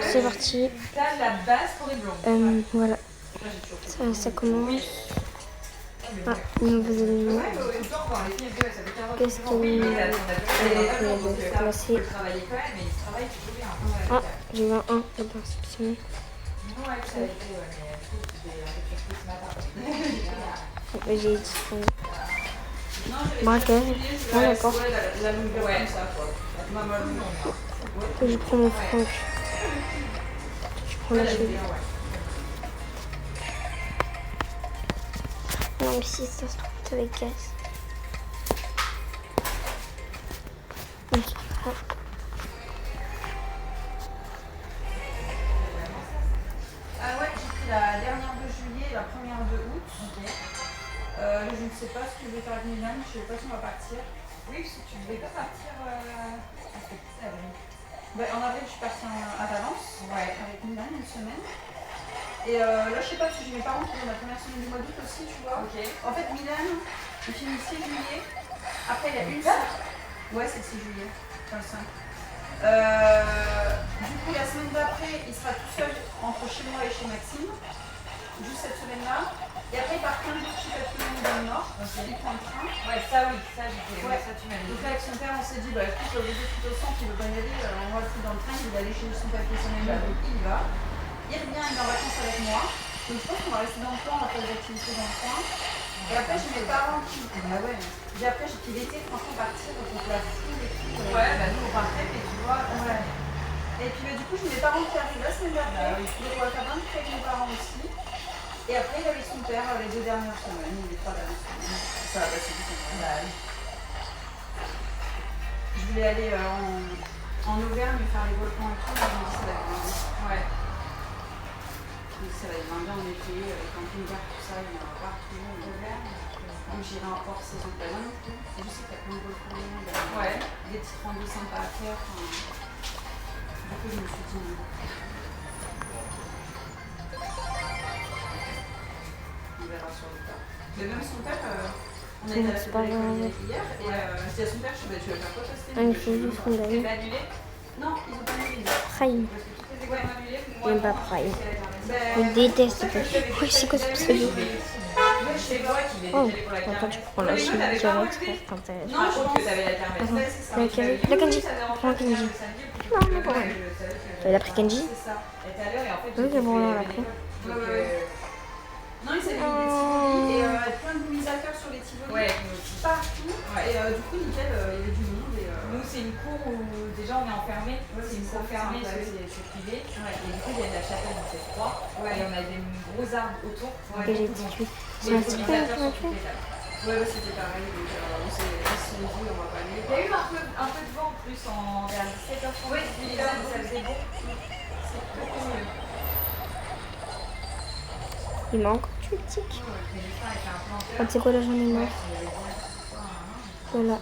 C'est parti. Voilà. Ça commence. Ah, nouveaux éléments. Qu'est-ce qu'il y a commencer. Ah, j'ai eu un 1 de perception. J'ai dit braquage. Ah, d'accord. Je prends mon Franck. Je prends la cheville. Non, mais si ça se trouve, c'est avec casse. Ah ouais, j'ai pris la dernière de juillet et la première de août. Okay. Je ne sais pas ce que je vais faire avec Milan, je ne sais pas si on va partir. Oui, parce que tu ne devais pas partir en avril, je suis partie à Valence avec Milan une semaine. Et là, je sais pas si j'ai mes parents qui vont la première semaine du mois d'août aussi, tu vois. Okay. En fait, Milan, il finit le 6 juillet. Après, il y a une semaine. Ouais, c'est le 6 juillet, enfin le 5. Du coup, la semaine d'après, il sera tout seul entre chez moi et chez Maxime. Juste cette semaine-là. Et après, il part 15 jours chez Catherine dans le Nord. Okay. Il prend le train. Ouais, ça oui, ça j'étais. Ouais, ça tu m'as dit. Donc là, avec son père, on s'est dit, bah écoute, au lieu de tout au centre, il veut pas y aller, on va le foutre dans le train, il va aller chez son papier son ami, donc il y va. Il revient, il est en vacances avec moi. Donc je pense qu'on va rester dans le coin, on va faire des activités dans le coin. Et après, j'ai mes parents qui. Bah ouais. Après, j'ai dit l'été, franchement, partir, donc la foule et tout. Ouais, bah nous on partait, mais tu vois. Ouais. Et puis du coup, j'ai mes parents qui arrivent la semaine d'après. Donc on va faire un truc avec mes parents aussi. Et après, il avait son père les 2 dernières semaines, ou les 3 dernières semaines. Ça va passer vite. Je voulais aller en Auvergne faire les volcans et tout, mais je me dis ça va être bien. Ouais. Donc ça va être bien en été, les camping-cars, tout ça, il y en a partout en Auvergne. Donc j'irai en hors saison de ballon. Et je sais qu'il y a plein de volcans, des petites randos sympas à faire. Du coup, je me suis dit. On verra sur le tas. Mais même son père, on a été à la fête hier, et je dis à son père, tu vas faire quoi passer? Il faut juste qu'on gagne. Non, ils ont pas annulé. Prime. J'aime pas Prime. Je déteste Prime. Oui, c'est quoi ce pseudo? Oh, attends, tu prends la chimie direct, c'est intéressant. Non, je pense que t'avais la terre. La Kenji. Prends la Kenji. Non, non, pas vrai. Il a pris Kenji? Oui, c'est bon, là, on l'a pris. Non, il s'est mis des Tivoli et plein de misateurs sur les Tivoli. Ouais, partout. Ouais. Et du coup, nickel, il y avait du monde. Nous, c'est une cour où déjà on est enfermé. C'est une cour fermée, c'est privé. Ouais. Et du coup, il y a de la chapelle, donc c'est froid. Ouais. Et on a des gros arbres autour. Que j'ai tué. C'est un petit peu sur toutes les tables. Ouais, c'était pareil. Donc, on s'est dit, on va pas aller. Il y a eu un peu de vent en plus vers 17h30. Oui, ça faisait bon. C'est beaucoup mieux. Il m'a encore tué le tic. Oh, tu sais quoi, là j'en ai marre. Voilà.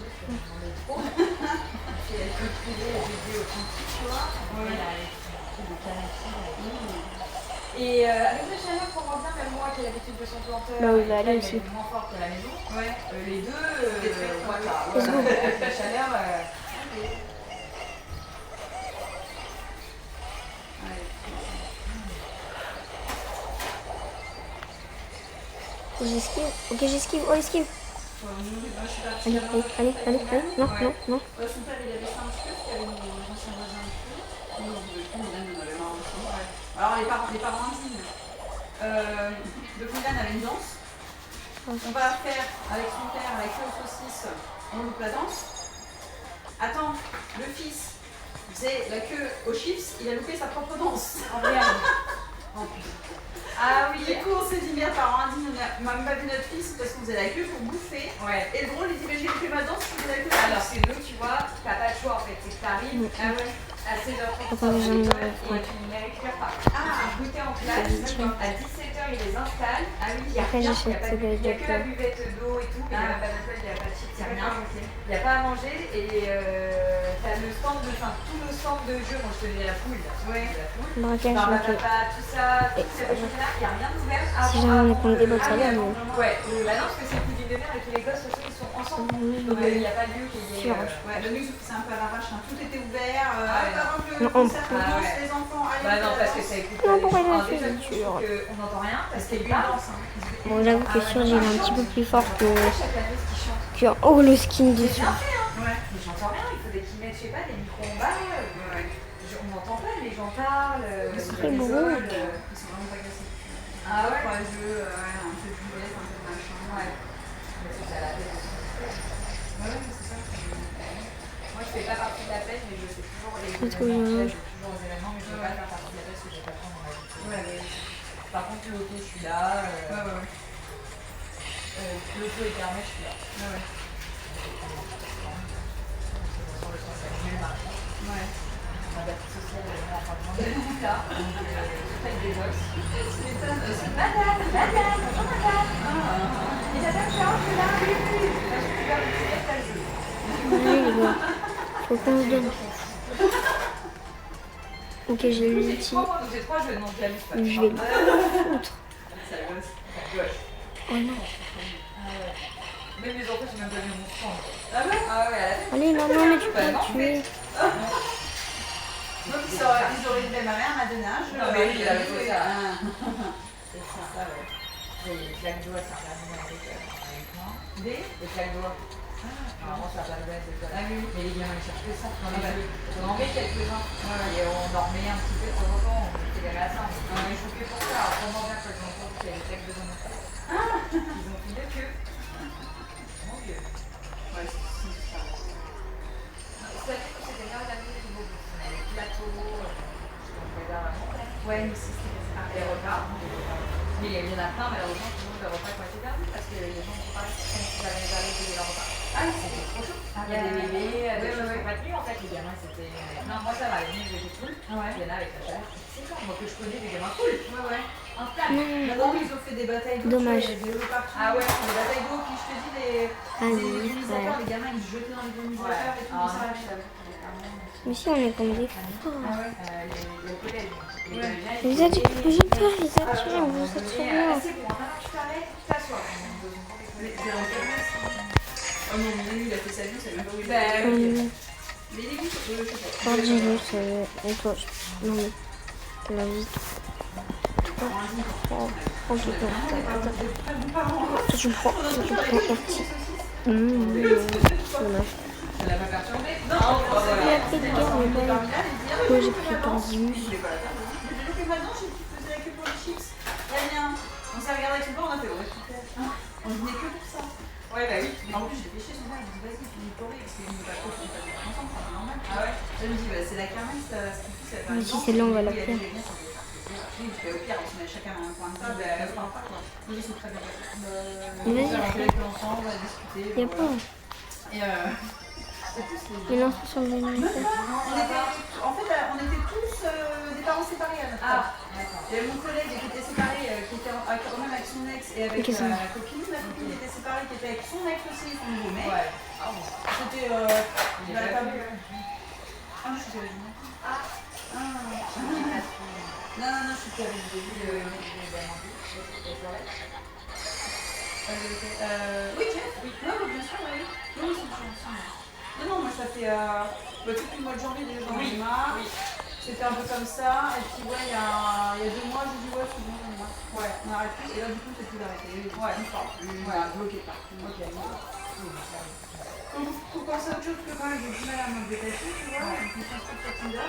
Et avec la chaleur, pour moi bien, même moi qui ai l'habitude de son planteur, là où il va aller aussi. Moins fort que la maison. Ouais. Les deux, voilà. Avec la chaleur. J'esquive. Ok, j'esquive. Oh, esquive. Allez, allez, allez, allez. Non, non, non. Son père, il avait ça un petit peu, parce qu'il y avait nos anciens voisins et tout. Nous, on avait marre aussi. Alors, les parents intimes. Le Milan avait une danse. On va la faire avec son père, avec le saucisse, on loupe la danse. Attends, le fils faisait la queue aux chips, il a loupé sa propre danse. En réel. Ah oui, du coup on s'est dit merde, parents indignes, on a même pas vu notre fils parce qu'on faisait la queue pour bouffer. Ouais. Et le gros, il dit mais j'ai loupé ma danse, je faisais la queue. Alors c'est nous, tu vois, t'as pas le choix en fait, c'est que t'arrives. Ah ouais. À 16h30, et tu ne les récupères pas. Ah, goûter en place, à 17h, ils les installent. Ah oui, il n'y a rien, il n'y a que la buvette d'eau et tout, mais il n'y a pas d'alcool, il n'y a pas de chips, il n'y a rien. Il n'y a pas à manger et t'as le stand tout le stand de jeu, moi je te disais la poule. Ouais, la poule. Tout ça, tout ça, il n'y a rien d'ouvert. Si jamais on est contre des bottes, ça va. Ouais, bah non, parce que c'est le pudding de mer et que les gosses aussi ils sont ensemble. Donc il n'y a pas de lieu qui est. Ouais, le nous c'est un peu à l'arrache, tout était ouvert. avant que Non, le concert commence, les enfants allaient. Bah non, parce que ça écoute. Non, pourquoi Alors, j'ai déjà, fait nous, dur. on n'entend rien parce C'est qu'il une parle. danse. Hein. Bon, j'avoue que sur il est un petit peu plus fort que... Chaque année, ce qu'ils chantent. Oh, le skin C'est dessus. bien fait, hein. Ouais. Mais j'entends rien, il faudrait qu'ils mettent, je sais pas, des micros en bas. On n'entend pas, les gens parlent. Ils sont très beau. Ils sont vraiment pas cassés. Ah ouais. Trois jeux, un peu de jouets, un peu de machin. Ouais. Mais c'est à la tête. Ouais, mais c'est ça. Moi, je fais pas partie de la pêche, mais je sais toujours les C'est trop événements. bien. Je fais toujours les événements, mais je ne veux pas faire partie de la pêche parce que j'ai pas le temps dans ma vie. Ouais, Par contre, le hockey, je suis là. L'auto est fermé, je suis là. ouais. Sur le sens annuel, marché. Ouais. Ma date sociale, elle est là, enfin, je suis là. Donc, je fais des box. Tu m'étonnes. Madame, bonjour madame. Et madame, Charles, je suis là. Oui, oui. Là, je suis là, c'est pas le jeu. Allez, les gars. Faut qu'on se donne. Ok, j'ai l'ulti. J'ai 3 jeux, donc j'abuse pas. Je vais le foutre. Ça gosse. Oh non. Même les enfants, j'ai même pas vu mon stand. Ah ouais? Ah ouais, à la tête. Allez, non, mais tu peux Bah le non, tuer. Donc ils auraient dit, ma mère m'a donné un jeu. Non, mais oui, il a fait ça. Ah. C'est ça, ouais. Et Jack Doigt, ça a terminé avec moi. Des Et Jack Doigt. Normalement, ça va pas être de toi. Ah oui. Mais les gamins, ils cherchent que ça. Ah bah. On en met quelques-uns. Et on en remet un petit peu de temps en temps. On fait les rassins. On est choqués pour ça. Alors, comment bien, quand ils ont entendu qu'il y avait des textes de mon enfant. Ils ont filé que. Mon Dieu. Ouais, c'est ça. C'était bien la nuit, les plateaux. Ouais, mais c'était ça. Les repas. Mais il y en a plein, malheureusement, tout le monde, les repas qui ont été perdus parce que les gens sont pas comme s'ils avaient arrivé leur repas. Ah, c'était trop chaud. Il y a des bébés, des choses qui n'ont pas tenu, en fait, les gamins, c'était. Non, moi ça va, les gamins, j'étais cool. Ouais. Il y en a avec la chaleur. C'est ça, moi que je connais des gamins cool. Ouais. Un flamme. Maintenant, ils ont fait des batailles d'eau. Dommage. Il y a des eaux partout. Ah ouais. Des batailles d'eau, puis je te dis, les ionisateurs, les gamins, ils se jetaient dans les ionisateurs et tout. Ah, ça. Mais si, on est comme des fous. Ah ouais. Le collège. Vous êtes pas, les attirez, vous êtes trop bien. C'est bon, maintenant tu t'arrêtes, tu t'assois. Mais c'est en kermesse. Oh non, mais lui, il a fait sa vie, c'est même pas où il Bah, est. Hum, Mais il est vite, je sais pas. Pas dis-le, c'est... Et toi, non mais... La vie... Oh, ok, attends. Toi, tu prends RT. Dommage. ça l'a pas perturbé. Non, Il a pris de guerre, mais bon. Moi, j'ai pris Candimus. J'ai vu que maintenant, je faisais que pour les chips. Très bien. On s'est regardé avec son père, on a fait, ouais, super. On venait que pour ça. Ouais, bah oui. En plus, j'ai fait chier son père, il me dit, vas-y, finis de pleurer, parce qu'il me dit, bah, trop, on va faire ensemble, c'est normal. Ah ouais. Elle me dit, bah, c'est la kermesse, ce qu'il fait, ça va. Mais si c'est long, on va la faire. Oui, parce qu'au pire, on se met chacun à un point de vue, bah, ça se parle pas, quoi. Oui, c'est très bien. Vas-y, On va fais. avec l'enfant, on va discuter. Y'a pas. Et c'est plus Il lance sur le menu. en fait, on était tous des parents séparés à notre part. D'accord. Il y avait mon collègue qui était séparé, qui était quand même avec son ex et avec Ok, ça va. la copine. La copine était séparée, qui était avec son ex aussi, son nouveau mec. Ouais. C'était. Il il est avait pas pas vu. vu. Ah, je suis avec moi. Ah. Non, je suis avec lui. Oui, Jeff. Oui. Non, bien sûr, oui. Oui, ils sont ensemble. Non, moi ça fait depuis le mois de janvier déjà j'en ai marre. C'était un peu comme ça. Et puis ouais, il y a 2 mois, j'ai dit ouais, c'est bon, j'en ai marre. Ouais, on arrête plus. Et là du coup, c'est plus d'arrêter. Ouais, on parle plus. Voilà, bloqué pas. Ok. Faut penser à autre chose que quand même j'ai du mal à me détacher, tu vois. Donc, je me sens sur Tinder.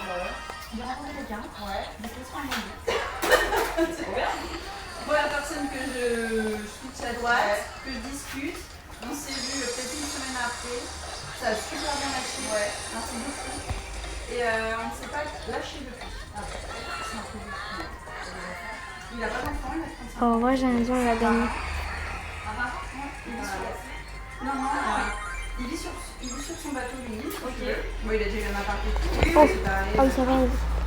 J'ai rencontré quelqu'un. Ouais. Donc, laisse pas mon C'est trop bien. Moi, la personne que je switch à droite, que je discute, on s'est vu peut-être une semaine après. Ça a super bien matché. Ouais. Merci beaucoup. Et on ne s'est pas lâché depuis. Ah, c'est un peu difficile. Il a pas d'enfant, il a 35 ans. Oh, ouais, j'ai raison, il a gagné. Il vit sur... Non, il vit sur son bateau, lui. Ok. Bon, il a déjà eu un appart et tout. Oh, C'est pareil. oh, ça va,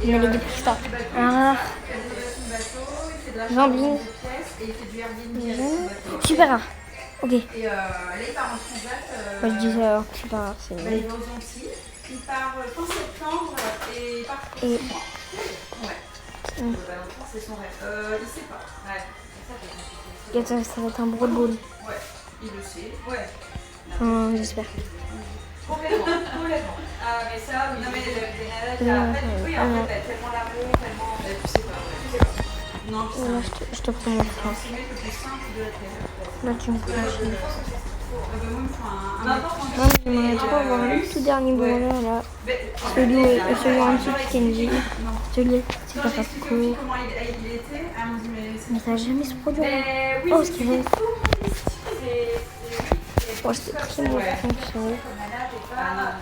il m'a dit plus tard. Ah, Il fait son bateau, il fait de la Jean-Bine. chambre de pièces et il fait du Airbnb avec son bateau. super rare. Ok. Et là, il part en transat. Moi, je disais alors que c'est pas grave, c'est Il mieux. va aux Antilles. Il part fin septembre et il part pour Et- 6 mois. Ouais. C'est son rêve. Il sait pas. Ouais. Ça va être un broad ball. Ouais. Il le sait. Ouais. J'espère. Complètement. Ah, mais ça, oui. Non, mais les nanettes, après, oui, en fait, tellement l'amour, tellement. Tu sais pas, tu sais pas. Non, Voilà, je te prends mon frein. c'est le plus simple de la terre. Là, tu me prends. Moi, il me faut un Non, j'aimerais trop avoir le tout dernier brevet là. Celui en dessous de Kenji. Celui c'est pas expliqué cool. comment il était, elle me dit mais c'est Mais ça va jamais se produire. Mais oui, Oh, ce qu'il reste. c'est. Oh, c'était très bon. Ah,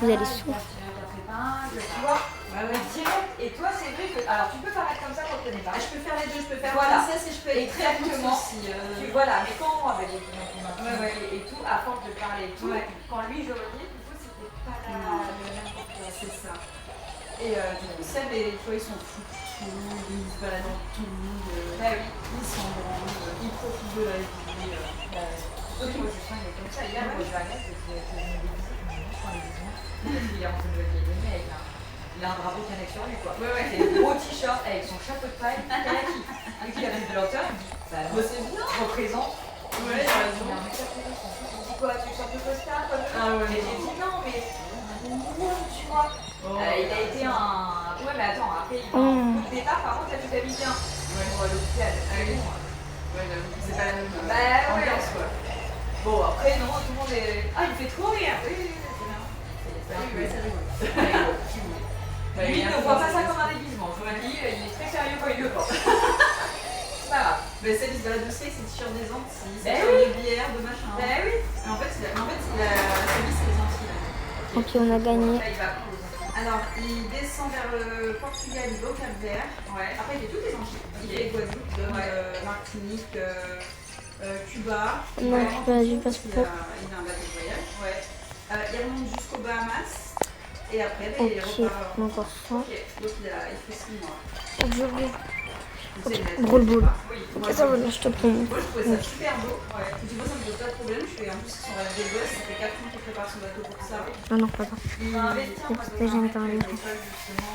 Vous allez souffrir. Tu vois, direct. Et toi, c'est vrai que. Alors, tu peux paraître comme ça quand tu connais pas. Je peux faire les deux, je peux faire Voilà. princesse et je peux être très douce Exactement. aussi. Voilà, mais quand moi, avec les et tout, à force de parler et tout, quand lui, je relis, du coup, c'était pas le n'importe quoi. C'est ça. Et du coup, Seb et toi, ils sont fous. Ils se baladent dans tout le monde. Bah oui. Ils s'en branlent, ils profitent de la vie. Ok, moi, je sens qu'il est comme ça. Hier, moi, je vais à Metz, je me déguise, je prends les bisous. Parce qu'il est en train de me déguiser avec il a un drapeau qui est sur lui, quoi. C'est un gros t-shirt avec son chapeau de paille. Qui arrive de l'auteur, il dit bah, c'est bien, représente. Ouais, il a raison. Il dit quoi, tu chantes le costard comme ça. Et j'ai dit non, mais tu vois. Il a été un. Ouais, mais attends, après, il a un coup de départ, par contre, t'as tout habillé bien. Ouais, on va à l'hôpital. C'est pas la même Bah ouais. ambiance, quoi. Bon, après, non, tout le monde est. Ah, il fait trop rire. Oui, c'est bien. C'est rigolo. Lui, il ne voit pas ça comme un déguisement. Je vous le dis, il est très sérieux quand il le porte. C'est pas grave. Mais Seb, il se balade aussi avec ses t-shirts des Antilles, ses Ben t-shirts oui. de bière, de machin. Bah oui. Et en fait, sa vie, c'est les Antilles. Là. Ok, on a gagné. Là, il va prendre les Antilles. Alors, il descend vers le Portugal, il va au Cap-Vert. Ouais. Après, il fait toutes les Antilles. Il fait Guadeloupe, Martinique, Cuba. Non, je pas du Il passeport. a un bateau de voyage. Ouais. Il remonte jusqu'aux Bahamas. Et après, Ok, il repart. encore ça. Ok, donc il fait 6 mois. Aujourd'hui. C'est net. Drôle boule. Oui, Ok, ça va, là, je te prends. moi je trouvais ça super beau. Ouais. Et tu vois, ça me pose pas de problème. Je fais en plus, ils sont des gosses, ça fait 4 ans qu'il prépare son bateau pour ça. Ah non, pas grave. Il va investir, moi, C'est pas j'aime parler. justement.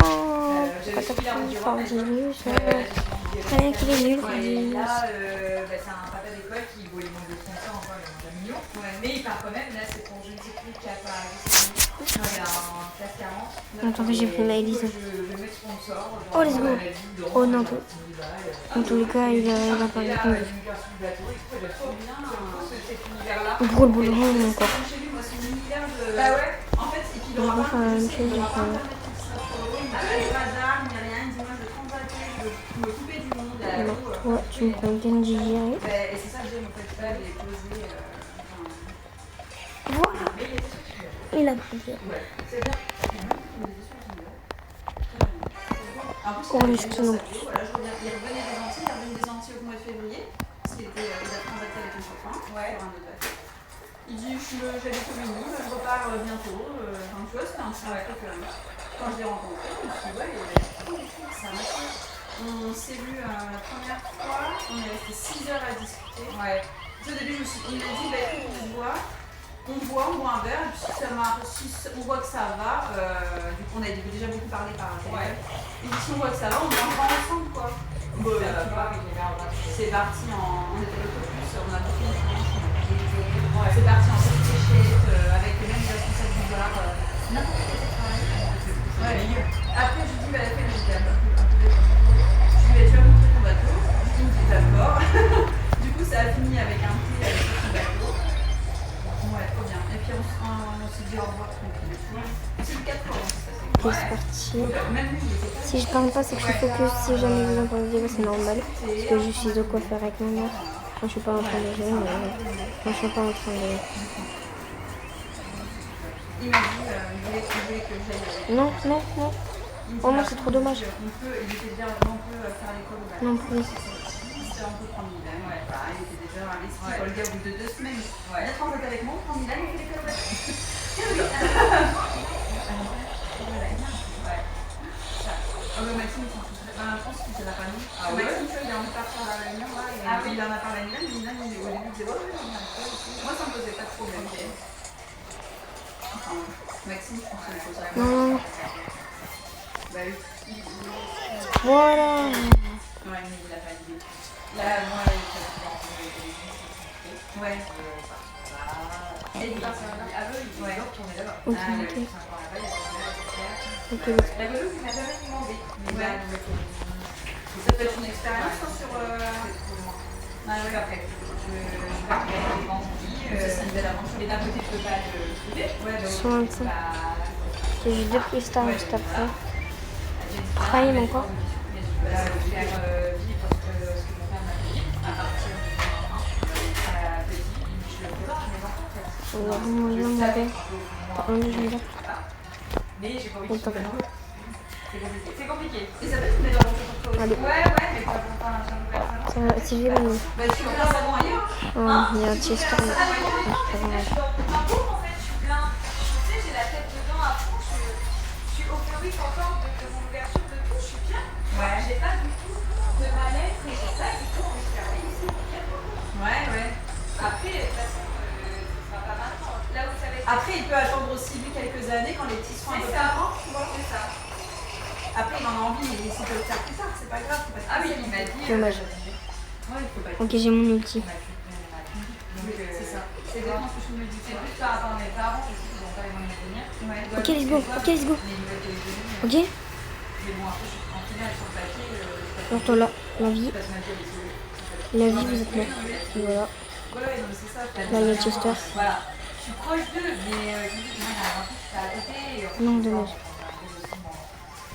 Oh, pas ta fille, par 10 minutes. Rien qu'il est nul, Ouais, il et dit. là, c'est un papa d'école qui, bon, il manque de sponsor encore, il manque un million. Mais il part quand même, là c'est pour je ne sais plus qui a pas. Il a un classe 40. Attends, j'ai pris ma Elise. Je vais mettre sponsor. Oh, let's go. Oh non, en tous les cas, il a pas répondu. Drôle boule, vraiment encore. Chez lui, moi, son univers de. Bah ouais. En fait, c'est qu'il On aura va pas faire la même il chose. aura pas internet qui sera trop. Il n'a pas de radar, ni rien. Il dit moi, je veux transater, je veux m'occuper du monde. Alors, toi, tu me prends Genji direct. Et c'est ça que j'aime en fait, pas les poser. Voilà. Il a pris. C'est bien. En plus, Oh, il mais a je déjà te non. sa bio. Voilà, je reviens, il revenait des Antilles, il revenait des Antilles au mois de février, parce qu'il il a transaté avec un copain sur un autre bateau. Il dit j'habite au Mini, je repars bientôt. Enfin, tu vois, c'était un petit truc. Quand je l'ai rencontré, je me suis dit, ouais, il a trop du tout, ça marche. On s'est vu la première fois, on est resté 6 heures à discuter. Ouais. Au début, il m'a dit, bah écoute, on boit un verre, et puis si on voit que ça va, du coup on a déjà beaucoup parlé par téléphone. Et puis si on voit que ça va, on mangera ensemble quoi. Bon, c'est parti on était l'autobus, on a beaucoup de France, c'est parti en petite avec même les responsables du bar, n'importe quel travail. Après je lui dis, bah la fête, j'étais un peu détendue. Je lui ai dit, tu vas montrer ton bateau, il me dit d'accord. Du coup ça a fini avec un thé avec son bateau. Ouais, trop bien. Et puis on s'est dit au revoir tranquille. C'est le 4 ans, ça c'est Ok, c'est parti. même lui, il était pas. Si je parle pas, c'est que je suis focus. Si jamais vous entendez des voix, c'est normal. Parce que je suis au coiffeur avec ma mère. Moi, je suis pas en train de jouer, mais moi, je suis pas en train de. Il m'a dit, il voulait que j'aille. Non, non, non. Oh non, c'est trop dommage. Il était déjà, on peut faire l'école au bac. Non plus. On peut prendre Milan. Il était déjà à l'esprit. Le gars, au bout de 2 semaines, il a transaté avec moi, on prend Milan, il fait l'école au bac. Maxime, il s'en fout. Je pense qu'il ne l'a pas mis. Maxime, tu vois, il a envie de partir à la Réunion, là, et il en a parlé à Milan, mais Milan, au début, il disait, ouais, on a fait aussi. Moi, ça me posait pas de problème. Enfin, Maxime, je pense que ça me poserait pas. Non. Bah oui. Voilà. Ouais, mais il a pas l'idée. Là, moi, il fait la ouais. Et il passe là. Ah oui, ouais, on est là-bas. Ok, Ah ouais, ok. c'est encore là-bas, il y a pas de Ok, la Guadeloupe, il m'a jamais demandé. Mais Ouais. là, Ça peut être une expérience hein, sur. Ah oui, après, je sais pas, il y a des grandes filles. Ça serait une belle aventure. Et d'un côté, je peux pas te trouver. Ouais, donc, 125. bah, J'ai juste 2 freestars juste après. Jennifer, Prime mais encore. mais je peux faire vivre ce que mon père m'a dit à partir du moment 1. Petit, je le fais pas, mais par contre, On va vraiment bien demander. On est déjà là. mais j'ai pas envie On de t'en faire. C'est compliqué. C'est compliqué. Et ça peut être une belle aventure pour toi aussi. Allez. Ouais, mais pas pour un jeune personne. Ça va, si j'ai gagné. Bah, tu peux faire ça dans ailleurs. Il y a un petit storm. Je suis dans ma peau, en fait, je suis plein. Tu sais, j'ai la tête dedans à fond. Je suis euphorique encore de mon ouverture de tout. Je suis bien. Ouais. J'ai pas du tout de mal-être et j'ai pas du tout envie de faire ici. Ouais, ouais. Après, de toute façon, ce sera pas maintenant. Là où ça va être. Après, il peut attendre aussi lui quelques années quand les petits seront un peu C'est plus ça. grands, tu vois. C'est ça. Après, il en a envie, mais s'il peut le faire plus tard, c'est pas grave. Faut pas Ah oui, stresser. il m'a dit. Dommage. Ouais, il faut pas être. Ok, j'ai mon ulti. Donc, C'est ça. C'est vraiment ce que je me dis. C'est plus par rapport à mes parents aussi, ils n'ont pas les moyens de venir. Ouais. Ok, let's go. Ok, let's go. Mais ils veulent téléviser. Ok. Mais bon, après, je suis en finale sur le papier. Alors toi là, la vie. Parce que ma vie, elle est sauvée. La vie, vous êtes mort. Voilà. Voilà, non, mais c'est ça. Là, il y a Chester. Voilà. Je suis proche d'eux, mais je me dis que moi, j'ai un enfant qui est à côté. Et en fait, Non, je dommage. pense,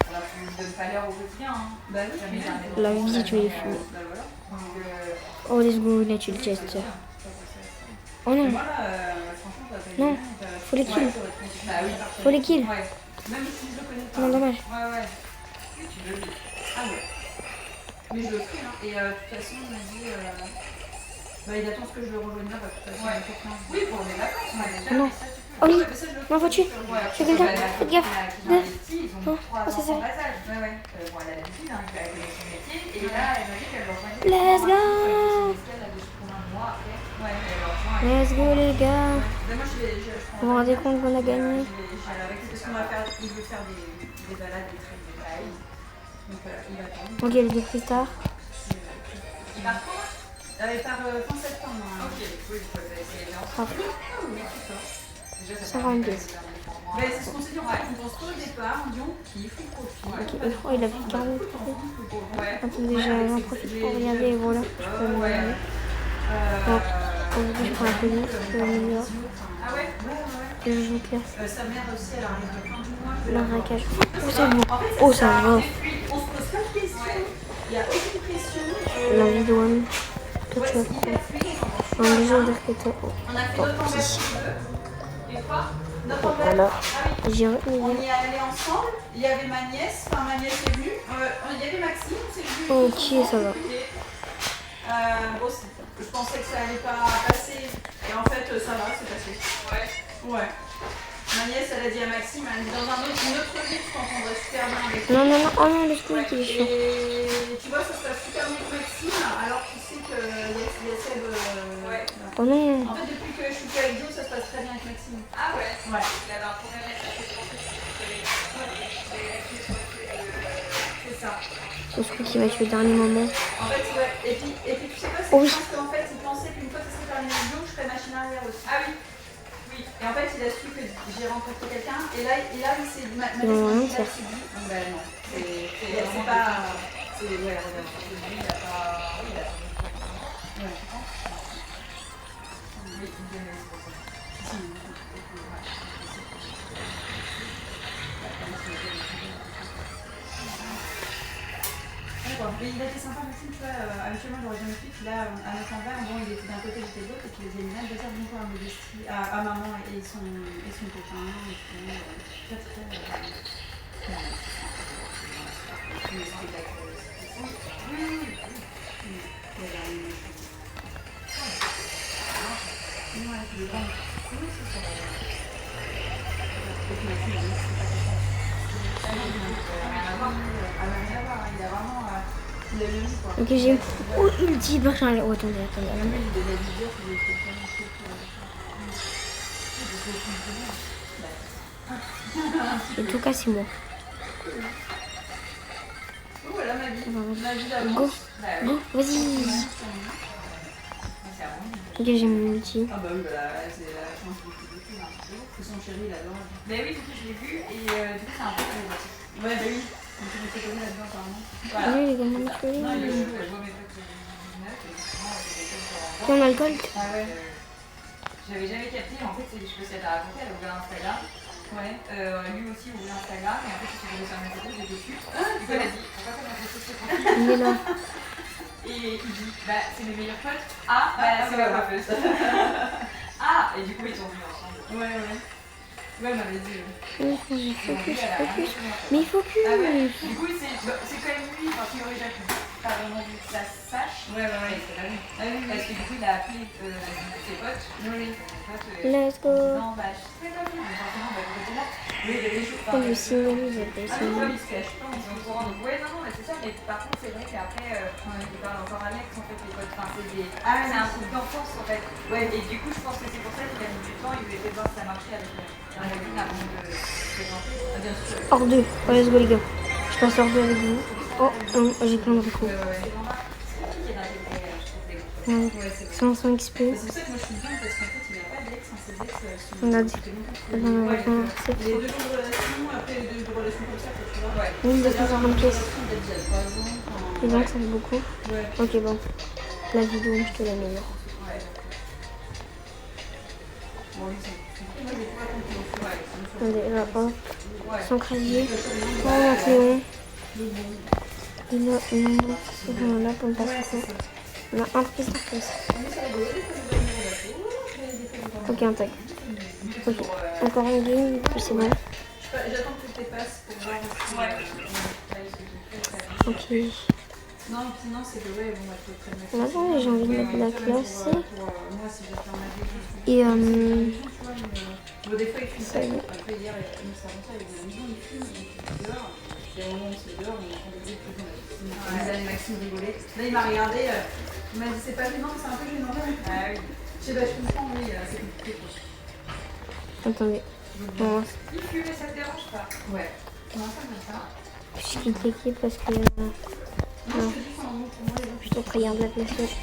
voilà, je ne donne pas l'heure au quotidien. Hein. Bah oui, Jamais j'ai un La événement, vie, tu es bah fou. voilà. Donc, Oh, let's go, là, tu le Chester. Oh non, Moi là, franchement, ça fait non, faut les kills. bah oui. Faut les kills. Ouais. Même si je le connais pas. Non, dommage. Ouais, ouais. Oui, tu veux. Ah ouais. Mais je le ferai, hein. Et de toute façon, il m'a dit. Bah, il attend ce que je le rejoigne là, parce que de toute façon, Ouais. il faut que- Oui, pour les vacances. Oh non. Oh oui. Ouais, mais ça, je le Non, faut tuer. Ouais, Fais quelqu'un. Faites gaffe. Ils Oh, ont 3 oh, c'est enfants ça. en bas âge. Ouais, ouais. Bon, elle a l'habitude, hein, elle connaît son métier. Et là, elle m'a dit qu'elle va rejoindre. Let's go. Elle a des pour un mois après. Ouais, elle va rejoindre. Let's go, les gars. Mais moi, je Vous vous rendez compte qu'on a gagné? Parce qu'on va faire, il veut faire des balades, des trails, des bails. Donc il va attendre. Ok, les 2 freestars. Il part quand? Par fin septembre. Hein. Ok, oui, il faut essayer bien. Ah, Déjà, Ça va une pièce. Mais c'est ce qu'on s'est dit, en fait, on pense pas au départ, on dit on kiffe, on profite. Ok, oh, il a fait 40. Ouais. Attendez, j'en profite pour regarder et voilà. Je peux me regarder. Donc, aujourd'hui, je prends un peu d'eau, je peux m'améliorer. Ah ouais? Je joue clair. Sa mère aussi, elle arrive à la fin du mois. Le raquage. Oh, c'est bon. En fait, Oh, ça va. on se pose pas de questions. Il n'y a aucune pression. La vie de One. Toi, tu vas prendre. Un légendaire que t'as. On a fait notre engagement Une fois? notre engagement. Voilà. J'ai On retenu. y est allés ensemble. Il y avait ma nièce, enfin ma nièce est venue. Il y avait Maxime, on s'est vu. Ok, ça va. Bon, je pensais que ça allait pas passer. Et en fait, ça va, c'est passé. Ouais. Ouais. Ma nièce, elle a dit à Maxime, elle dit dans une autre vie, je t'entendrais super bien avec Non, non, non. Oh non, le squid, il est chiant. Et tu vois, ça se passe super bien avec Maxime, alors tu sais qu'il y a Seb. Ouais. Oh non. En fait, depuis que je suis plus avec Joe, ça se passe très bien avec Maxime. Ah ouais? Ouais. Il avait un problème avec la C'est ça. Ce squid qui m'a tué au dernier moment. En fait, ouais. Et puis tu sais quoi, c'est Oh oui. je pense qu'en fait, il pensait qu'une fois que ça serait terminé avec Joe, je ferais machine arrière aussi. Ah oui. Oui. Et en fait, il a su que j'ai rencontré quelqu'un, et là il s'est dit, ma Ils vont rien nièce, faire. il s'est dit, Bah non. C'est c'est pas. C'est ouais, regarde. Lui, il a pas. Oui, il a pas. Ouais, je pense. Oui, il donnait pour ça. D'accord. Mais il a été sympa, Maxime, tu vois, habituellement j'aurais jamais fait, puis là, à notre envers, bon, il était d'un côté, j'étais de l'autre, et puis les amis de dire bonjour à Modestie, à maman et son copain, et puis très très. Il a vraiment. Il a le lit, quoi. Ok, j'ai. Oh, ulti, machin. Oh, attendez, attendez. Même il donnait à lui dire qu'il était J'ai tout cassé, moi. Voilà ma vie. Ma vie Go, d'avance. go, vas-y. C'est à moi. Ok, j'ai mon multi. Ah bah oui, bah, c'est la chance de tout. C'est son chéri là-dedans. Ben oui, du coup, je l'ai vu et du coup, c'est un peu comme les voitures. Ouais, bah oui. Donc tu m'étais connu là-dedans apparemment. Voilà. Oui, les gamins de chérie. Non, il est chou, je vois mes potes de 19 et effectivement, c'était quelques Puis on a le gold. Ah ouais. J'avais jamais capté, en fait, je peux essayer de la raconter, elle a ouvert Instagram. Ouais. Lui aussi a ouvert Instagram et en fait, il s'est tombé sur ma photo, j'étais dessus. Du coup, elle a dit, pourquoi t'as ma photo sur ton profil? Il est là. Et il dit, bah, c'est mes meilleurs potes. Ah, bah, c'est ma coiffeuse. Ah, et du coup, ils sont venus ensemble. Ouais, ouais. Ouais, elle m'avait dit. Oui, il faut focus, focus. Mais il focus. Ah ouais. Du coup, c'est quand même lui, parce qu'il aurait déjà pas vraiment vu que ça se sache. Ouais, ouais, ouais. C'est pas lui. Ah oui, Parce que du coup, il a appelé ses potes. oui. Let's go. Non, bah, je sais pas, mais forcément, bah, vous étiez là. Oui, il y avait des choses. Oh, le signal, j'ai pas Ah, signal. ils se cachent pas, ils sont au courant. Donc, ouais, non, mais c'est ça. Mais par contre, c'est vrai qu'après, ils parlent encore Alex, en fait, les potes. Enfin, c'est un truc d'enfance, en fait. Ouais, et du coup, je pense que c'est pour ça qu'il a mis du temps. Il voulait voir si ça marchait avec la copine avant de se présenter. Ah, bien sûr. Hors 2. Oh, let's go, les gars. Je passe hors 2 avec vous. Oh, non, j'ai plein de recos. Ouais, 500 XP. C'est pour ça que moi je suis bien parce qu'en fait il n'a pas d'ex, ses ex sont. On a dit. Les deux jours de relation, après les deux jours de relation comme ça, tu vois. Ouais. 1240 pièces. D'être déjà 3 ans. Et donc, ça fait beaucoup. Ouais. Ok, bon. La vidéo, je te la mets là. Ouais. Bon, lui, c'est. Moi, je vais pas compter. Attendez, là, hop. Ouais. Sans casier. Oh, Mathéon. Il a une. On a pour le passer. On a un plus de pièces. Ok, intègre. Ok, encore une game, puis c'est bon. J'attends que tu passes pour voir. Ouais. Ok. Non, sinon c'est que ouais, bon, il faut très Là, attendez, j'ai envie de mettre la classe. Moi, si je ferme la vie, Et bon, des fois, il fume ça y est. Après, hier, il s'est rentré avec la maison, il fume, il fume dehors. Il y a un moment où c'est dehors, on entend des bruits plus dans la piscine. Maxime rigolait. Là, il m'a regardé, il m'a dit c'est pas gênant, c'est un peu gênant. Ah oui. Je sais pas, je comprends, oui, c'est compliqué. attendez. Bon, Il fume et ça te dérange pas? Ouais. Comment ça, comme ça? je quitte l'équipe parce que. Non, plutôt qu'il y a un black message.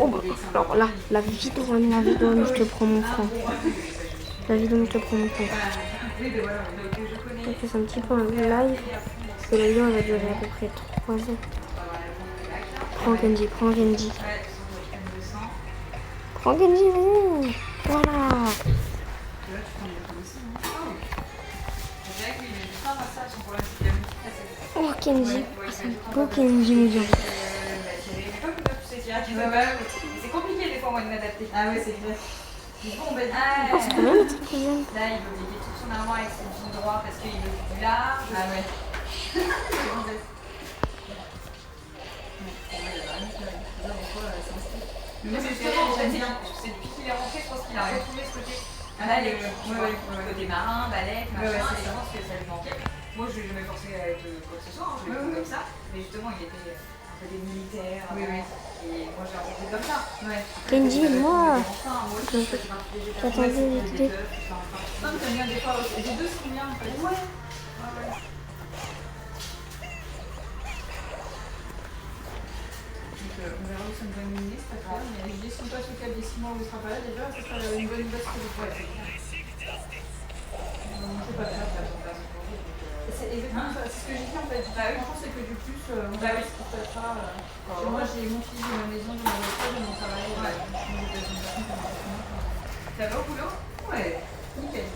Oh, bah, alors là, la vidéo, je te prends mon franc. La vidéo, je te prends mon franc. Ok, c'est un petit peu un live. Parce que la vidéo, elle va durer à peu près 3 ans. Prends Genji, prends Genji. Prends Genji, vas-y. Voilà. Oh, Kenji. C'est beau, Kenji, me dit. C'est compliqué des fois moi de m'adapter. Ah ouais, c'est clair. Bon, ben, Oh, c'est pas mal le truc, Kenji. là il veut dégager tout son armoire avec son jean droit parce qu'il veut du large. Ah ouais. Mais c'est justement, c'est depuis qu'il est rentré, je pense qu'il a retrouvé ce côté. Là, le côté marin, balèque, machin, et je pense que ça lui manquait. Moi, je ne l'ai jamais forcé à être quoi que ce soit, je l'ai fait comme ça. Mais justement, il était un côté militaire. Et moi, j'ai rencontré comme ça. Kenji, moi. J'attendais l'été. non, mais t'aimes bien des fois aussi. Les deux sont bien en fait. Ouais. On verra où ça nous va mener, c'est pas grave. Mais je dis, si on passe au cap des 6 mois où il sera pas là, déjà, ça sera une bonne base pour le poids. On ne sait pas faire ça. C'est exactement ça. C'est ce que j'ai dit en fait. Franchement, c'est que du plus, on verra ce qui se passera. Moi, j'ai mon fils, j'ai ma maison, j'ai ma voiture, j'ai mon travail. Ça va au boulot? Ouais, nickel.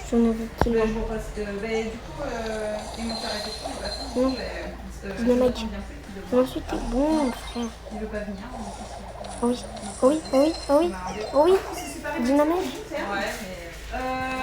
Je ne veux plus. Du coup, ils m'ont fait la question, il va faire. Non. Dynamite. Ensuite, t'es bon, frère. Il veut pas venir. Oui, oui, oui, oui, oui. Dynamite. Ouais, mais.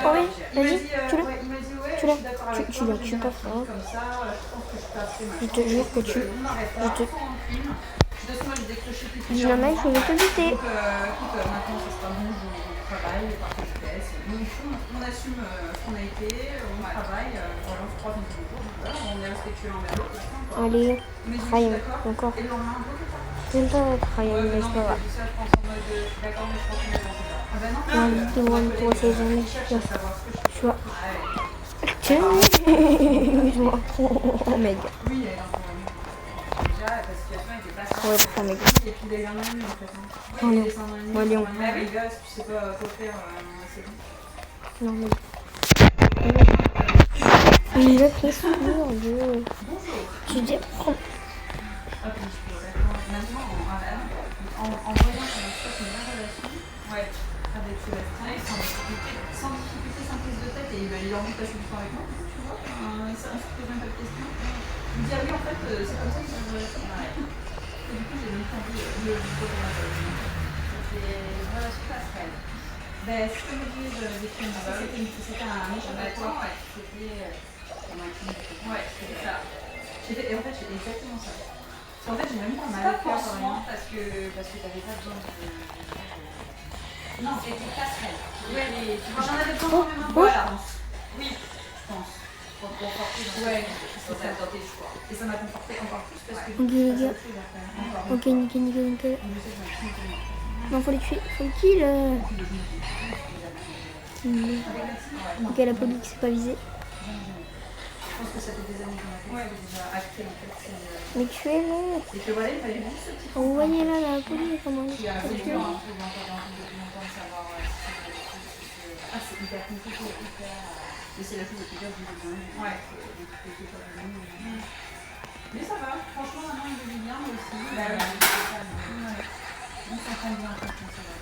Oh oui, vas-y, tu l'as. Il m'a dit ouais, Tu l'as. je suis d'accord avec Tu toi, l'as, mais tu j'ai peux un faire. film comme ça, je pense que je peux après Je te jure que tu. on n'arrête pas, Je te. sans rancune. De toute façon, moi, j'ai décroché tout de suite. Dynamite, je vais te buter. Donc, écoute, maintenant, ça sera bon, je travaille, par que je laisse. Nous, on assume ce qu'on a été, on travaille, voilà, on se croise tous les jours, donc voilà, on est respectueux envers l'autre. Allez, Mais je suis Ryan, d'accord. encore. Et le lendemain, un peu plus tard. J'aime pas Ryan, mais c'est pas grave. Ça, je pense en mode. D'accord, mais je pense qu'on est dans ça. Ah ben non, On a dit one pour ses amis. Tu vois. Je m'en prends, mec. Oui, déjà, la situation était Ouais, pour faire mes gosses. Et puis il a eu un an et demi en fait. Oh non. Il est un an et demi. Moi, Lyon. Normalement, les gars, tu sais pas quoi faire, c'est bon. Non, mais... Il est très sourd, Dieu. Tu dis... Oh. Ah, puis je peux d'accord. Maintenant, en voyant qu'on a fait une vraie relation avec Sébastien, sans difficulté, sans prise de tête, et il a envie de passer du temps avec moi, tu vois, ça ne se pose même pas de questions. Il me dit, ah oui, en fait, c'est comme ça que c'est une relation. Et du coup, j'ai même pas envie de le reprendre. C'est une relation passerelle. Ben, c'est comme je dis, c'était un échappatoire. Ouais, c'est ça. Et en fait, j'ai exactement ça. En fait, j'ai même pas C'est mal pas au cœur, forcément parce que t'avais pas besoin de... Non, C'était passerelle. j'en avais besoin quand même un peu à l'avance. Oui, Je pense. pour conforter dans tes choix. Et ça m'a conforté encore plus parce que Ok, les gars. Ok, nickel, nickel, nickel. Non, faut les tuer. Faut les kill. Ok, la police c'est pas visé. Je pense que ça fait des années qu'on a fait déjà acté en fait. Mais tuez-le. Et que voilà, il fallait juste ce petit Vous voyez là la police, comment elle Il y a est. absolument un peu longtemps de savoir si Ah, c'est hyper compliqué. Mais c'est la chose la plus dure du jeu. Ouais. Mais ça va, franchement, maintenant il vit bien, moi aussi. On s'entend bien, franchement, ça va.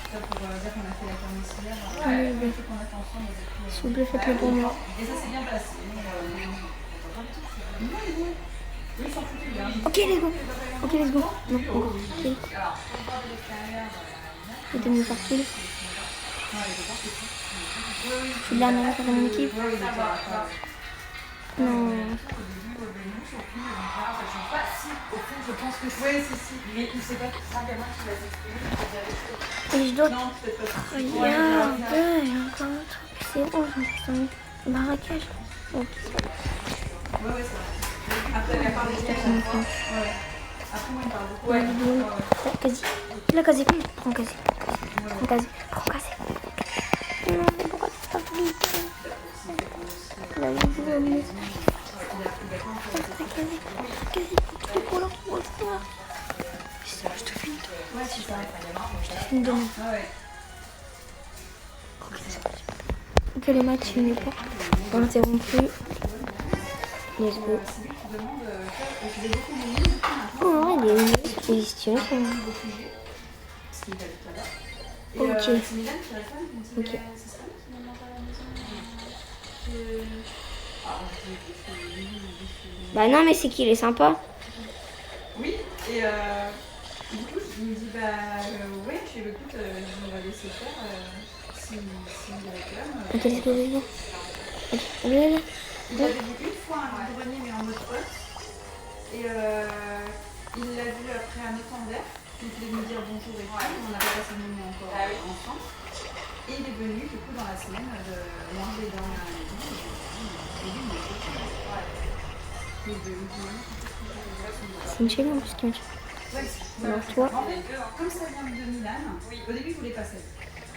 Ça pour dire qu'on a fait la carnissière. Allez, Qu'on a fait ensemble. s'il vous plaît, faites-le pour moi. Et ça s'est bien passé. Oui, ils s'en foutent bien. Ok, let's go. Ok, let's go. Non, encore. Kill. Alors, pour voir de l'extérieur, Il était mieux par kill. Je suis le dernier à mon équipe. ça va. Non. Pas si, au fond, je pense que c'est. Oui, si. Mais il sait pas que c'est un gamin qui va s'exprimer. Et je dois... Non, peut-être pas. Regarde, il y a encore un truc. C'est bon, c'est un barricage. Ok. Ouais, c'est vrai. Après, elle parle des pièges à chaque fois. Ouais. Après, moi, il parle beaucoup. Ouais, quasi. Il a quasi. Prends quasi. Prends quasi. Prends quasi. Non, pourquoi tu t'as pris la vidéo, mais... Quasi. Trop pour leur histoire. Je te fais une demi. Ouais, c'est ça. Je te fais une demi. Ah ouais. Ok, le match n'est pas interrompu. Let's go. C'est lui qui demande. Je faisais beaucoup de lignes depuis maintenant. Oh, il est question. Parce qu'il habite là-bas. Et Ok. c'est Mylène qui réclame. Il me dit, Ok. c'est ça qui vient dans la maison. Bah non, mais c'est qu'il est sympa. Oui, et du coup, il me dit, ouais, je lui écoute, on va laisser faire s'il réclame. Ok, let's go, let's go. Ok, allez. Il avait vu une fois un grenier, mais en mode pote. Et il l'a vu après un autre envers. Donc il est venu dire bonjour et tout. On n'avait pas passé le moment encore ensemble. Et il est venu, du coup, dans la semaine, de manger dans la maison. Et lui, il est C'est une chaîne en plus qui m'a dit. Alors toi, En fait, comme ça vient de Milan, au début, il voulait pas ça.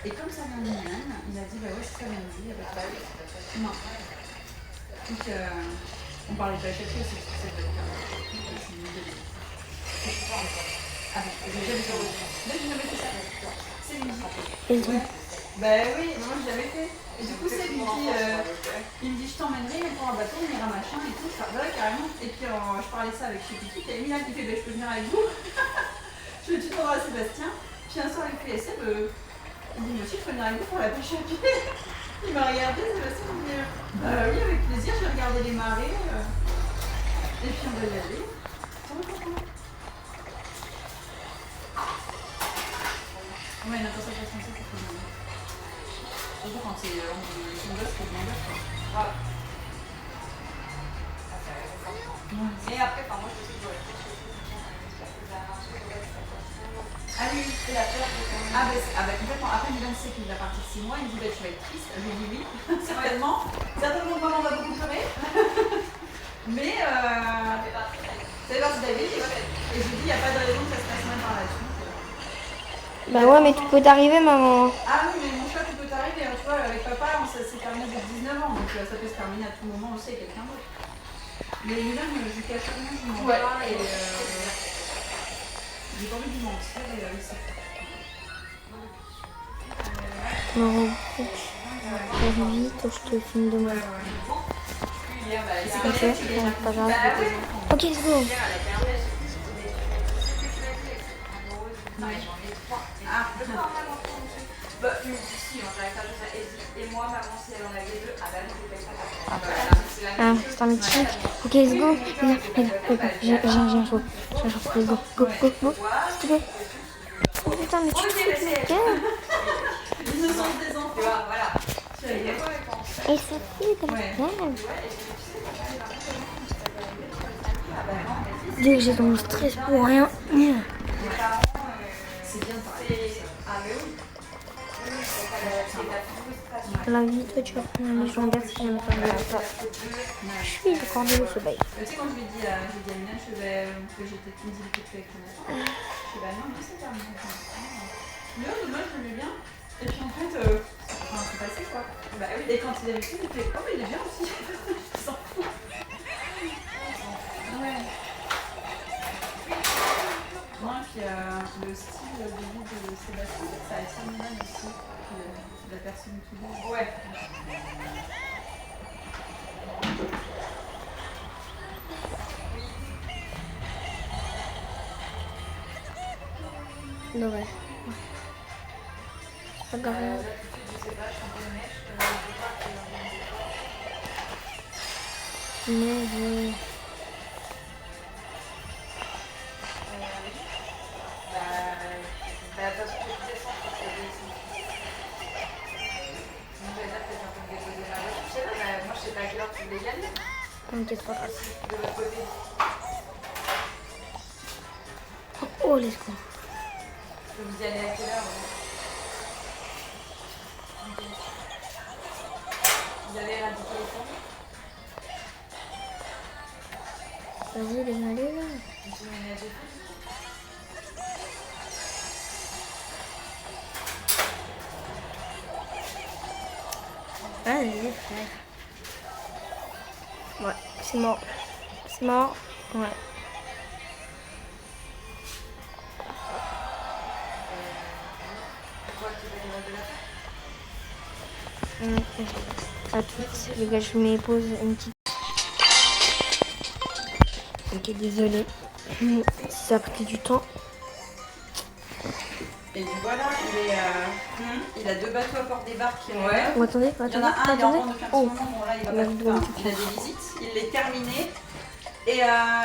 Et comme ça vient de Milan, il a dit, bah ouais, c'est ça vient de lui, il n'y a pas de problème. Non. Donc, on parlait pas à chaque fois, c'est de faire. Ah bon, j'ai jamais fait. Là, j'ai jamais fait ça. C'est lui. let's go. Bah oui, moi j'ai jamais fait. Et du coup, c'est lui qui. Il me dit, je t'emmènerai, mais pour un bateau, on ira machin et tout. Enfin, voilà, carrément. Et puis, je parlais ça avec Chipiki, et Milan qui fait, bah je peux venir avec vous. Je me dis, à Sébastien. Puis un soir, il fait, il dit, moi aussi, je peux venir avec vous pour la pêche à pied. Il m'a regardé, Sébastien, il me dit, oui, avec plaisir, j'ai regardé les marées. Et puis, on va y aller. Ouais, n'importe quoi, c'est comme ça, c'est comme ça. Surtout quand c'est son gosse, c'est bien gosse, quoi. Et après, moi, je sais que Ah oui, c'est la peur de complètement. Après, Milan sait qu'il va partir 6 mois, il me dit, tu vas être triste. Je lui dis oui, certainement. Certainement, maman va beaucoup pleurer. Mais, ça fait partie de la vie. Et je lui dis, il n'y a pas de raison que ça se passe mal par la suite. Bah ouais, mais tout peut arriver, maman. Ah oui, mais mon choix, tout peut arriver. Tu vois, avec papa, ça s'est terminé de 19 ans. Donc ça peut se terminer à tout moment aussi avec quelqu'un d'autre. Mais Milan, je cache rien, je m'en Ouais. pas et j'ai pas envie de lui mentir et il s'est Je me regroupe vite, je te filme demain. Ok, c'est pas grave. Ok, let's go. Ah, bah, si, on va faire ça. Et moi, maman, si elle en avait deux, ah bah non, je vais pas ça. Ah, c'est un meeting. Ok, let's go. J'ai un chaud. Let's go, go, go, go. S'il te plaît. Oh putain, mais tu te fous de ma gueule. innocence des enfants. Tu vois, voilà. Et ça fait de la gueule. Dès que j'ai dans le stress pour rien. C'est bien de parler. Ah, mais oui. La vie, toi, tu vas prendre un légendaire si jamais t'en as pas. Je suis le corbeau au soleil. Tu sais, quand je lui ai dit à Mina que j'étais une difficulté avec moi, je dis bah non, mais c'est terminé. Mais oh, dommage, je l'aimais bien. Et puis en fait, c'est passé quoi. Bah oui, et quand il avait fait, il était oh, mais il est bien aussi. Il s'en fout. Ouais. Non, et puis le style de vie de Sébastien, ça attire Milan aussi. La personne qui est. Ouais. Non, ouais. C'est pas grave. Mais Bah, parce que je descends pour que je descende. Sinon, j'allais dire peut-être un peu de déposer ma voiture. Je sais pas, bah, moi, je sais pas à quelle heure tu voulais y aller. t'inquiète pas. De l'autre côté. Oh, let's go. Vous y allez à quelle heure? Vous allez éradiquer les temps? Vas-y, les allez là. Tu ménages et tout? Vas-y, frère. Ouais, c'est mort. C'est mort. Ouais. Pourquoi tu veux les rêves de la fin? À toutes, les gars, je mets pause une petite. Ok, désolé. Si ça a pris du temps. Et voilà, il a 2 bateaux à port des barques. Ouais. Oh, attendez, Il y en a un, il est en train de faire Oh, son moment, bon, là, il va La pas vidéo, enfin, tu il a des visites, il l'est terminé. Et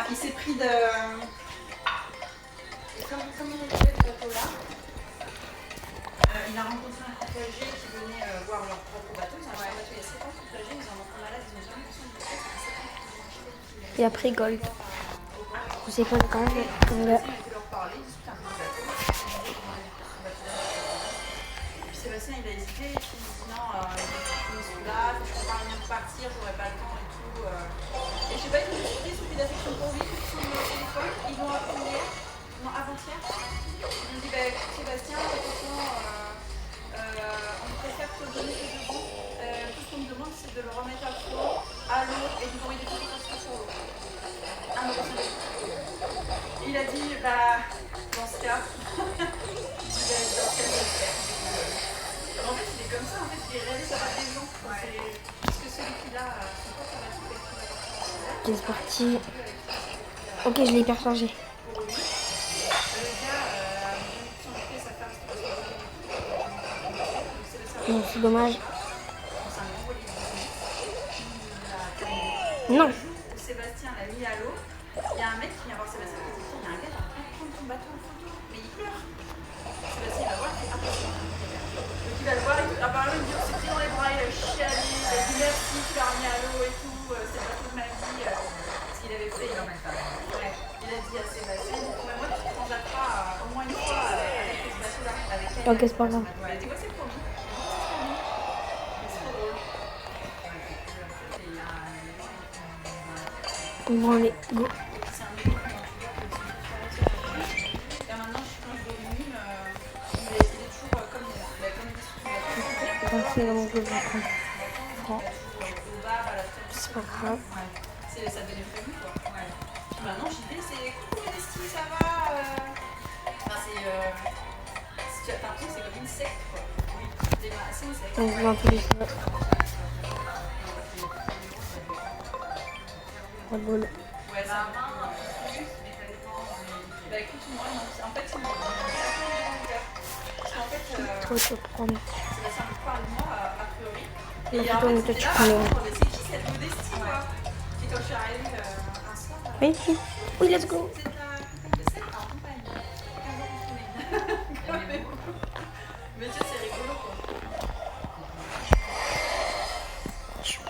il s'est pris de. Comment on appelle ce bateau-là? Il a rencontré un potager qui venait voir leur propre bateau. Ils ont acheté un bateau il y a 7 ans, potager, ils en ont fait malade, ils ont jamais besoin de bateau, ça fait 7 ans qu'ils ont acheté. et après, golf. Je sais pas quand même. Sébastien a été leur parler, ils discutent un peu de bateau. Et puis Sébastien il a hésité, il s'est dit non, je suis là, je peux pas rien partir, j'aurai pas le temps et tout. Et je sais pas, ils ont discuté sous une affection pour lui, sur son téléphone, ils l'ont appelé hier, non avant-hier. Ils ont dit bah écoute Sébastien, franchement, on préfère te donner tes devoirs. Tout ce qu'on me demande c'est de le remettre à flot, à l'eau et de vous envoyer des photos sur l'eau. Il a dit, bah, dans ce cas, dans ce cas, je vais le faire. En fait, il est comme ça, en fait, il est réaliste à part des gens. Parce que celui qu'il a, son pote, ça va tout avec tout. Ok, c'est parti. Ok, je l'ai hyper chargé. Pour lui, le gars a invité sa femme, c'était parce que Non, c'est dommage. c'est un gros livre. Non. Sébastien l'a mis à l'eau. Il y a un mec qui vient voir Sébastien qui dit il y a un gars qui est en train de prendre ton bateau en photo, mais il pleure. Sébastien il va voir, il fait impossible. Donc il va le voir et tout. Apparemment il me dit on s'est pris dans les bras, il a chialé, il a dit merci, tu l'as remis à l'eau et tout, c'est le bateau de ma vie. Parce qu'il avait fait. Ouais. Il a dit à Sébastien, mais moi tu te transatteras au moins une fois avec ce bateau-là. Ok, c'est pas grave. Ouais, tu vois, c'est promis. C'est trop drôle. Bon, allez, go. C'est un mec et maintenant, quand je vais lui, il est toujours comme il est. Attends, c'est vraiment que je vais prendre. Bon, Au bar, à la fête. c'est pas grave. Ça devenait prévu quoi. Ouais. Maintenant j'y vais, c'est coucou Lestie, ça va Enfin c'est... si tu as l'impression c'est comme une secte quoi. Oui, c'est une secte. On voit un peu les choses. Pas bon. Ouais, ça va un peu plus, mais ça dépend. Bah écoute, moi, non. En fait, c'est mon parce qu'en fait, Trop te prendre. Sébastien me parle de moi, a priori. La Et en photo, fait, mais toi, c'était tu là, connais. c'est qui cette modestie, quoi. Et quand je suis arrivée un soir, Oui, oui. Oui, let's go. c'est ta compagne de scène, alors compagne, 15 ans qu'on se connaît. Mais tu sais, c'est rigolo, quoi. Chou.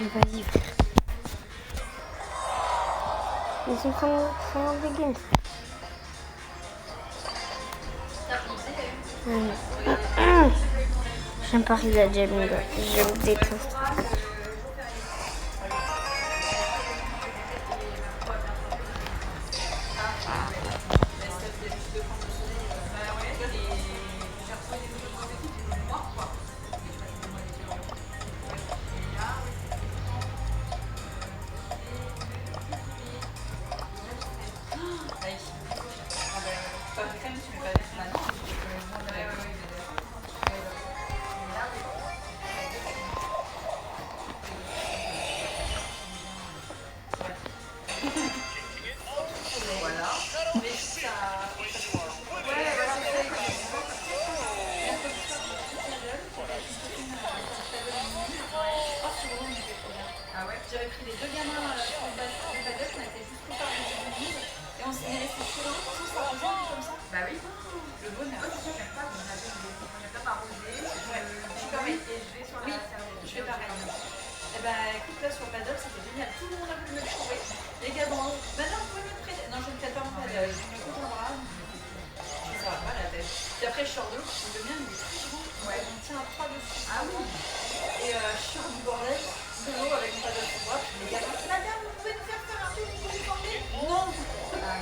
Vas-y, frère. Ils sont en vegan. J'aime pas la Jamie. Je le déteste. J'avais pris les deux gamins sur le bateau, on était juste au parc de l'église et on s'est resté sur l'eau, sans s'arranger comme ça. Bah oui, le bonheur. J'aime pas, on a pas arrosé. Ouais, je suis pareil. Et je vais sur la serviette. Je fais pareil. Et bah écoute, là sur le paddle, c'était génial. Tout le monde a voulu me trouver. Les gars, bon, maintenant vous pouvez me prêter. Non, je ne prête pas mon paddle. Je me coupe un bras. Ça va pas la tête. Puis après, je sors de l'eau, le mien il est très grand. Ouais. On tient à 3 dessus. Ah oui. Et je sors du bordel. De l'eau avec mon paddle sur moi, puis les gars, madame, vous pouvez nous faire un tour, vous pouvez former? Non! Ah,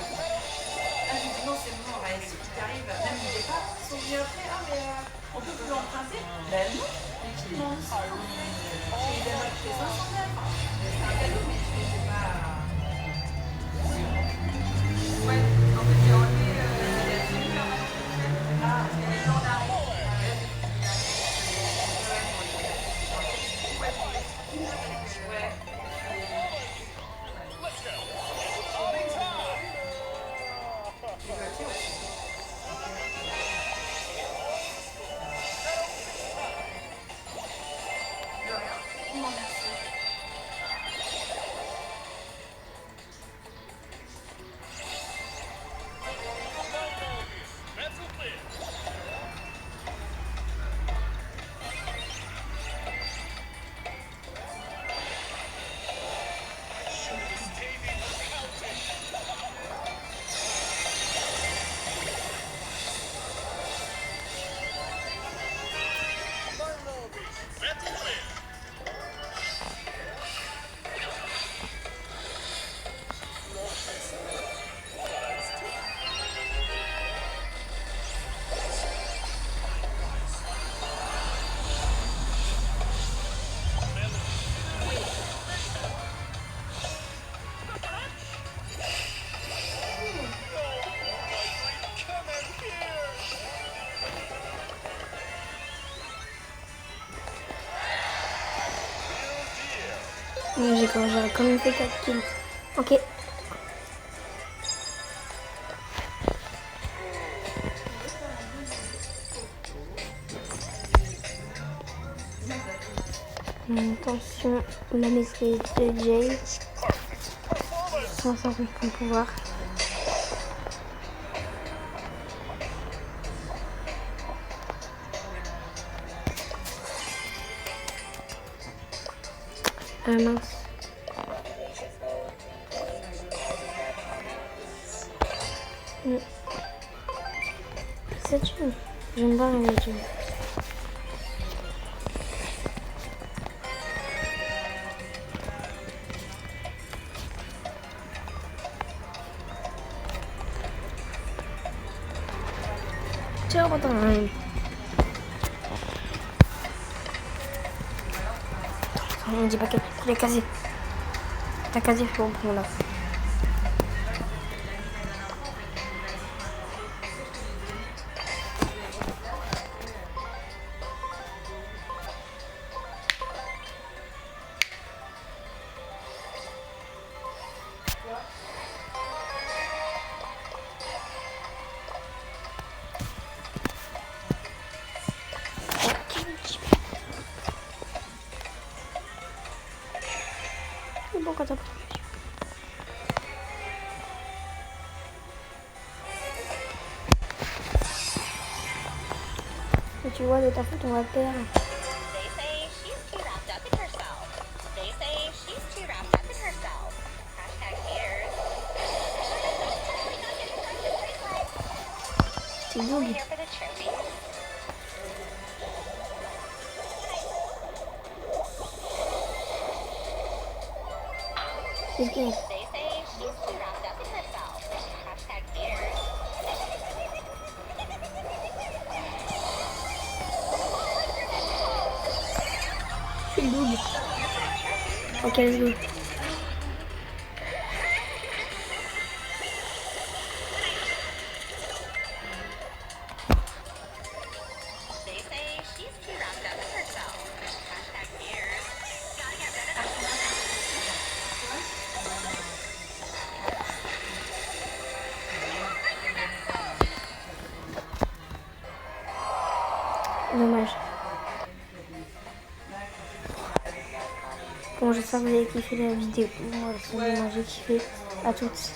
j'ai dit non, c'est bon, si tu arrives, même les départs, ils sont venus après, mais on peut vous l'emprunter? Ben non, mais qui demande ça? J'ai déjà fait 500 mètres. C'est un cadeau, mais je ne sais pas. Ouais, en fait, j'ai enlevé la cellule. Ah, il y a les gens d'arrêt. J'aurais quand même fait 4 kills. Ok. Attention, la maîtrise de Jay. 150 points de pouvoir. Ah mince. C'est dur. J'aime pas les dur. Ciao, attends. On dit pas qu'elle est casée. T'as casé, faut prendre là. C'est bon quand t'as pris. Et tu vois, de ta faute, on va perdre. C'est Doug. Qu'est-ce qu'il y a? C'est Doug. Ok, let's go. Dommage. Bon, j'espère que vous avez kiffé la vidéo. Moi, c'est bon, j'ai kiffé. À toutes.